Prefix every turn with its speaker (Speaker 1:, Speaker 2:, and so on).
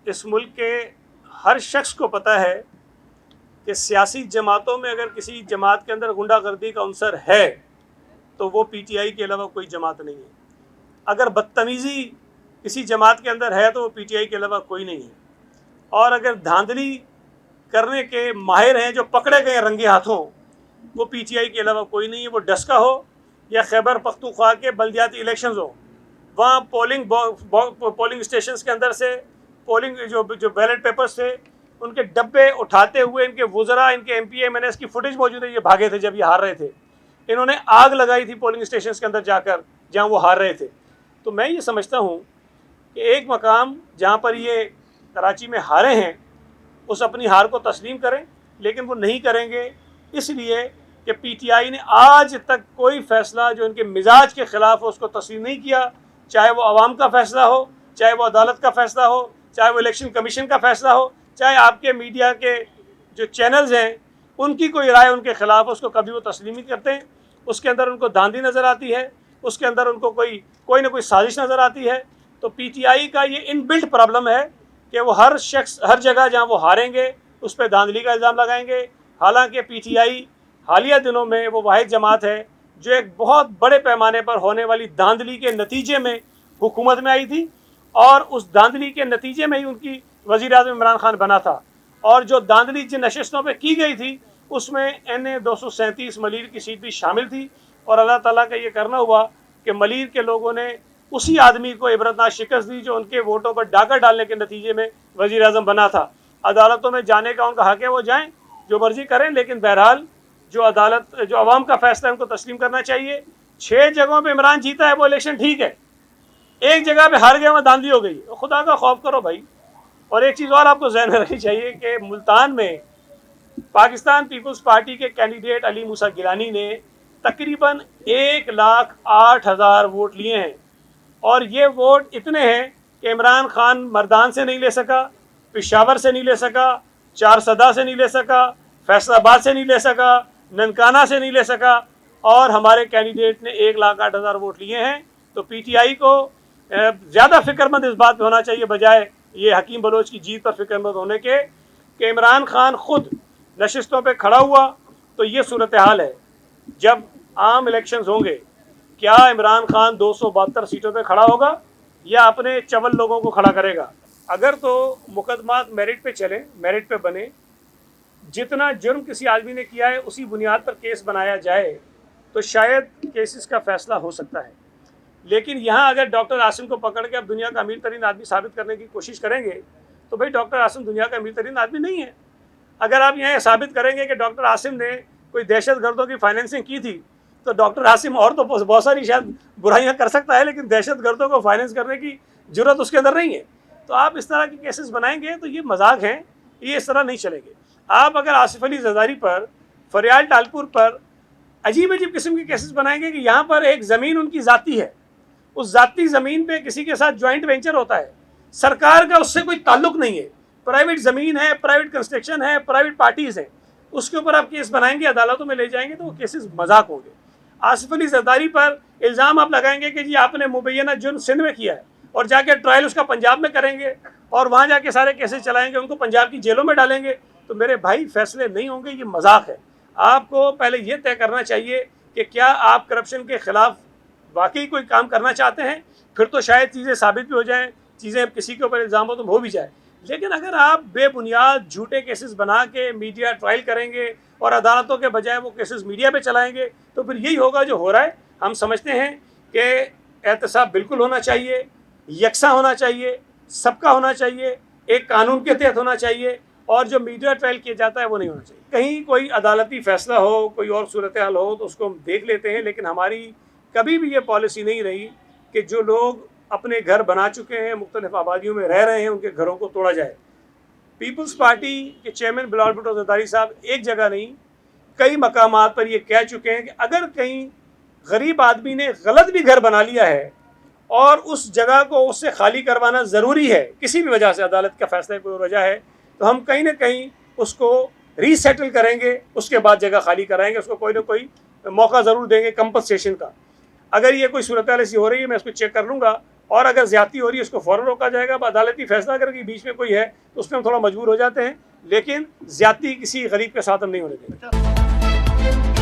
Speaker 1: इस मुल्क के हर शख्स को पता है कि सियासी जमातों में अगर किसी जमात के अंदर गुंडागर्दी का अंसर है तो वो पीटीआई के अलावा कोई जमात नहीं है। अगर बदतमीज़ी किसी जमात के अंदर है तो वो पीटीआई के अलावा कोई नहीं है। और अगर धांधली करने के माहिर हैं जो पकड़े गए रंगे हाथों, वो पीटीआई के अलावा कोई नहीं है। वो डस्का हो या खैबर पख्तूनख्वा के बल्दियाती इलेक्शंस हो, वहाँ पोलिंग स्टेशन के अंदर से पोलिंग जो बैलेट पेपर्स थे उनके डब्बे उठाते हुए इनके वुज़रा, इनके एमपी एमएनएस की फुटेज मौजूद है, ये भागे थे जब ये हार रहे थे। इन्होंने आग लगाई थी पोलिंग स्टेशन के अंदर जाकर जहाँ वो हार रहे थे। तो मैं ये समझता हूँ कि एक मकाम जहाँ पर ये कराची में हारे हैं उस अपनी हार को तस्लीम करें, लेकिन वो नहीं करेंगे इसलिए कि पीटीआई ने आज तक कोई फ़ैसला जो इनके मिजाज के ख़िलाफ़ हो उसको तस्लीम नहीं किया। चाहे वो आवाम का फ़ैसला हो, चाहे वो अदालत का फ़ैसला हो, चाहे वो इलेक्शन कमीशन का फ़ैसला हो, चाहे आपके मीडिया के जो चैनल्स हैं उनकी कोई राय उनके ख़िलाफ़ हो, उसको कभी वो तस्लीम नहीं करते हैं। उसके अंदर उनको धांधली नज़र आती है, उसके अंदर उनको कोई ना कोई साजिश नज़र आती है। तो पीटीआई का ये इनबिल्ट प्रॉब्लम है कि वो हर शख्स हर जगह जहाँ वो हारेंगे उस पर धांधली का इल्ज़ाम लगाएंगे। हालांकि पीटीआई हालिया दिनों में वो वाहिद जमात है जो एक बहुत बड़े पैमाने पर होने वाली धांधली के नतीजे में हुकूमत में आई थी, और उस धांधली के नतीजे में ही उनकी वज़ीर-ए-आज़म इमरान खान बना था। और जो धांधली जिन नशस्तों पर की गई थी उसमें NA 237 मलीर की सीट भी शामिल थी। और अल्लाह ताला का ये करना हुआ कि मलीर के लोगों ने उसी आदमी को इबरतनाक शिकस्त दी जो उनके वोटों पर डाका डालने के नतीजे में वज़ीर-ए-आज़म बना था। अदालतों में जाने का उनका हक़ है, वो जाएँ, जो मर्ज़ी करें, लेकिन बहरहाल जो अदालत जो अवाम का फ़ैसला है उनको तस्लीम करना चाहिए। 6 जगहों पे इमरान जीता है वो इलेक्शन, ठीक है, एक जगह पे हार गया, वहाँ धांधली हो गई। खुदा का खौफ करो भाई। और एक चीज़ और आपको ज़हन में रखनी चाहिए कि मुल्तान में पाकिस्तान पीपल्स पार्टी के कैंडिडेट अली मूसा गिलानी ने तकरीबन 1,08,000 वोट लिए हैं। और ये वोट इतने हैं कि इमरान खान मर्दान से नहीं ले सका, पेशावर से नहीं ले सका, चारसदा से नहीं ले सका, फैसलाबाद से नहीं ले सका, ननकाना से नहीं ले सका, और हमारे कैंडिडेट ने 1,08,000 वोट लिए हैं। तो पीटीआई को ज़्यादा फिक्रमंद इस बात पर होना चाहिए बजाय ये हकीम बलोच की जीत पर फिक्रमंद होने के कि इमरान खान खुद नशिस्तों पे खड़ा हुआ। तो ये सूरत हाल है। जब आम इलेक्शंस होंगे, क्या इमरान खान 272 सीटों पे खड़ा होगा या अपने चवल लोगों को खड़ा करेगा? अगर तो मुकदमात मेरिट पे चले, मेरिट पे बने, जितना जुर्म किसी आदमी ने किया है उसी बुनियाद पर केस बनाया जाए तो शायद केसेस का फ़ैसला हो सकता है। लेकिन यहाँ अगर डॉक्टर आसिम को पकड़ के अब दुनिया का अमीर तरीन आदमी साबित करने की कोशिश करेंगे तो भाई डॉक्टर आसिम दुनिया का अमीर तरीन आदमी नहीं है। अगर आप यहाँ साबित करेंगे कि डॉक्टर आसिम ने कोई दहशत गर्दों की फाइनेंसिंग की थी तो डॉक्टर आसिम और तो बहुत सारी शायद बुराइयाँ कर सकता है, लेकिन दहशत गर्दों को फाइनेंस करने की जरूरत उसके अंदर नहीं है। तो आप इस तरह के केसेस बनाएंगे तो ये मजाक हैं, ये इस तरह नहीं चलेंगे। आप अगर आसिफ अली जरदारी पर, फरियाल टालपुर पर अजीब अजीब किस्म के केसेस बनाएंगे कि यहाँ पर एक ज़मीन उनकी ज़ाती है, उस ज़ाती ज़मीन पे किसी के साथ जॉइंट वेंचर होता है, सरकार का उससे कोई ताल्लुक नहीं है, प्राइवेट ज़मीन है, प्राइवेट कंस्ट्रक्शन है, प्राइवेट पार्टीज़ हैं, उसके ऊपर आप केस बनाएंगे, अदालतों में ले जाएंगे तो वो केसेस मजाक होंगे। आसिफ अली जरदारी पर इल्ज़ाम आप लगाएंगे कि जी आपने मुबैना जुर्म सिंध में किया है और जाके ट्रायल उसका पंजाब में करेंगे और वहाँ जाके सारे केसेस चलाएंगे, उनको पंजाब की जेलों में डालेंगे, तो मेरे भाई फैसले नहीं होंगे, ये मजाक है। आपको पहले ये तय करना चाहिए कि क्या आप करप्शन के ख़िलाफ़ वाकई कोई काम करना चाहते हैं, फिर तो शायद चीज़ें साबित भी हो जाएं, चीज़ें किसी के ऊपर इल्ज़ाम हो भी जाए। लेकिन अगर आप बेबुनियाद झूठे केसेस बना के मीडिया ट्रायल करेंगे और अदालतों के बजाय वो केसेस मीडिया पे चलाएंगे तो फिर यही होगा जो हो रहा है। हम समझते हैं कि एहतसाब बिल्कुल होना चाहिए, यकसा होना चाहिए, सबका होना चाहिए, एक कानून के तहत होना चाहिए, और जो मीडिया ट्रायल किया जाता है वो नहीं होना चाहिए। कहीं कोई अदालती फ़ैसला हो, कोई और सूरत हाल हो तो उसको हम देख लेते हैं, लेकिन हमारी कभी भी ये पॉलिसी नहीं रही कि जो लोग अपने घर बना चुके हैं, मुख्तलिफ आबादियों में रह रहे हैं, उनके घरों को तोड़ा जाए। पीपल्स पार्टी के चेयरमैन बिलावल भुट्टो ज़रदारी साहब एक जगह नहीं कई मकामात पर ये कह चुके हैं कि अगर कहीं गरीब आदमी ने गलत भी घर बना लिया है और उस जगह को उससे खाली करवाना ज़रूरी है किसी भी वजह से, अदालत का फैसला कोई वजह है, तो हम कहीं ना कहीं उसको रीसेटल करेंगे, उसके बाद जगह खाली कराएंगे, उसको कोई ना कोई मौका ज़रूर देंगे कंपनसेशन का। अगर ये कोई सूरत हाल ऐसी हो रही है मैं इसको चेक कर लूँगा और अगर ज्यादती हो रही है उसको फ़ौरन रोका जाएगा। अब अदालती फैसला अगर कि बीच में कोई है तो उसमें हम थोड़ा मजबूर हो जाते हैं, लेकिन ज्यादती किसी गरीब के साथ हम नहीं होने देंगे।